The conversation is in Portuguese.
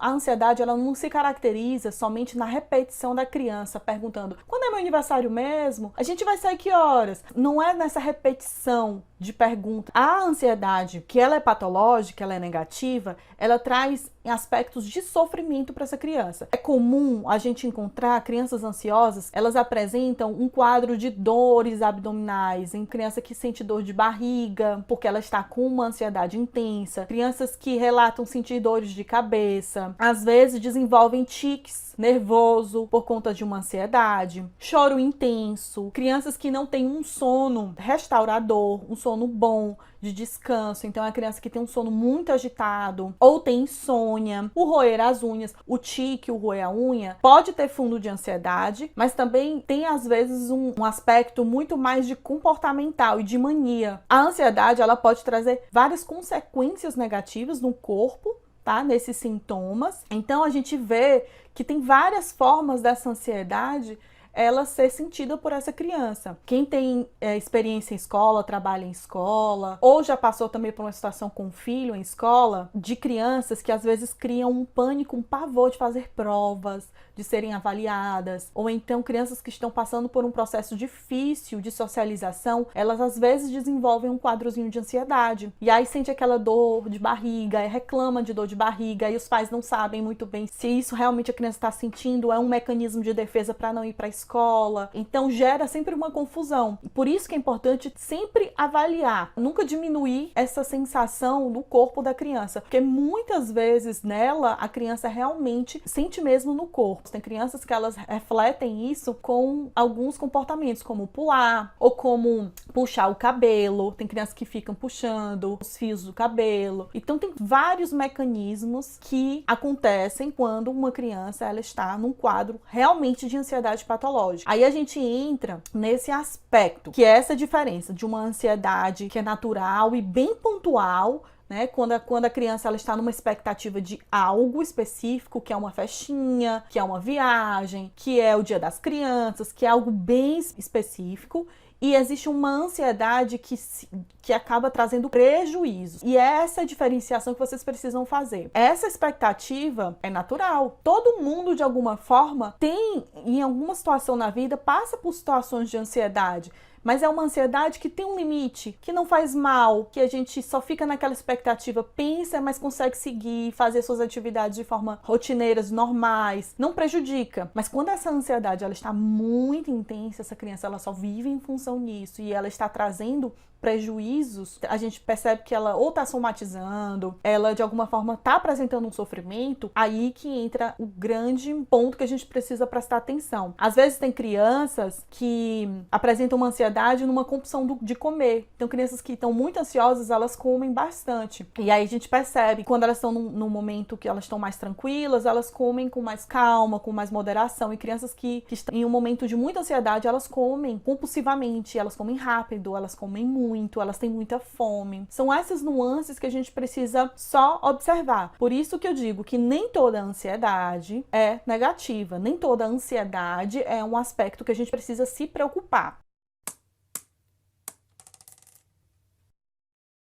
a ansiedade ela não se caracteriza somente na repetição da criança perguntando: quando é meu aniversário mesmo? A gente vai sair que horas? Não é nessa repetição de pergunta. A ansiedade, que ela é patológica, ela é negativa, ela traz aspectos de sofrimento para essa criança. É comum a gente encontrar crianças ansiosas, elas apresentam um quadro de dores abdominais, em criança que sente dor de barriga, porque ela está com uma ansiedade intensa, crianças que relatam sentir dores de cabeça, às vezes desenvolvem tiques nervoso por conta de uma ansiedade, choro intenso, crianças que não têm um sono restaurador, um sono bom de descanso, então é a criança que tem um sono muito agitado ou tem insônia, o roer as unhas, o tique, o roer a unha, pode ter fundo de ansiedade, mas também tem às vezes um aspecto muito mais de comportamental e de mania. A ansiedade ela pode trazer várias consequências negativas no corpo, tá? Nesses sintomas. Então a gente vê que tem várias formas dessa ansiedade ela ser sentida por essa criança. Quem tem experiência em escola, trabalha em escola, ou já passou também por uma situação com um filho em escola, de crianças que às vezes criam um pânico, um pavor de fazer provas, de serem avaliadas, ou então crianças que estão passando por um processo difícil de socialização, elas às vezes desenvolvem um quadrozinho de ansiedade, e aí sente aquela dor de barriga, reclama de dor de barriga, e os pais não sabem muito bem se isso realmente a criança está sentindo, é um mecanismo de defesa para não ir para a escola, então gera sempre uma confusão. Por isso que é importante sempre avaliar, nunca diminuir essa sensação no corpo da criança, porque muitas vezes nela a criança realmente sente mesmo no corpo. Tem crianças que elas refletem isso com alguns comportamentos, como pular ou como puxar o cabelo. Tem crianças que ficam puxando os fios do cabelo. Então tem vários mecanismos que acontecem quando uma criança ela está num quadro realmente de ansiedade patológica. Aí a gente entra nesse aspecto, que é essa diferença de uma ansiedade que é natural e bem pontual, né? Quando a criança ela está numa expectativa de algo específico, que é uma festinha, que é uma viagem, que é o Dia das Crianças, que é algo bem específico, e existe uma ansiedade que acaba trazendo prejuízos. E é essa diferenciação que vocês precisam fazer. Essa expectativa é natural. Todo mundo, de alguma forma, tem, em alguma situação na vida, passa por situações de ansiedade. Mas é uma ansiedade que tem um limite, que não faz mal, que a gente só fica naquela expectativa, pensa, mas consegue seguir, fazer suas atividades de forma rotineiras, normais, não prejudica. Mas quando essa ansiedade ela está muito intensa, essa criança ela só vive em função disso e ela está trazendo prejuízos, a gente percebe que ela ou está somatizando, ela de alguma forma está apresentando um sofrimento, aí que entra o grande ponto que a gente precisa prestar atenção. Às vezes tem crianças que apresentam uma ansiedade numa compulsão de comer. Então crianças que estão muito ansiosas, elas comem bastante. E aí a gente percebe, quando elas estão num momento que elas estão mais tranquilas, elas comem com mais calma, com mais moderação. E crianças que estão em um momento de muita ansiedade, elas comem compulsivamente, elas comem rápido, elas comem muito, elas têm muita fome. São essas nuances que a gente precisa só observar. Por isso que eu digo que nem toda ansiedade é negativa, nem toda ansiedade é um aspecto que a gente precisa se preocupar.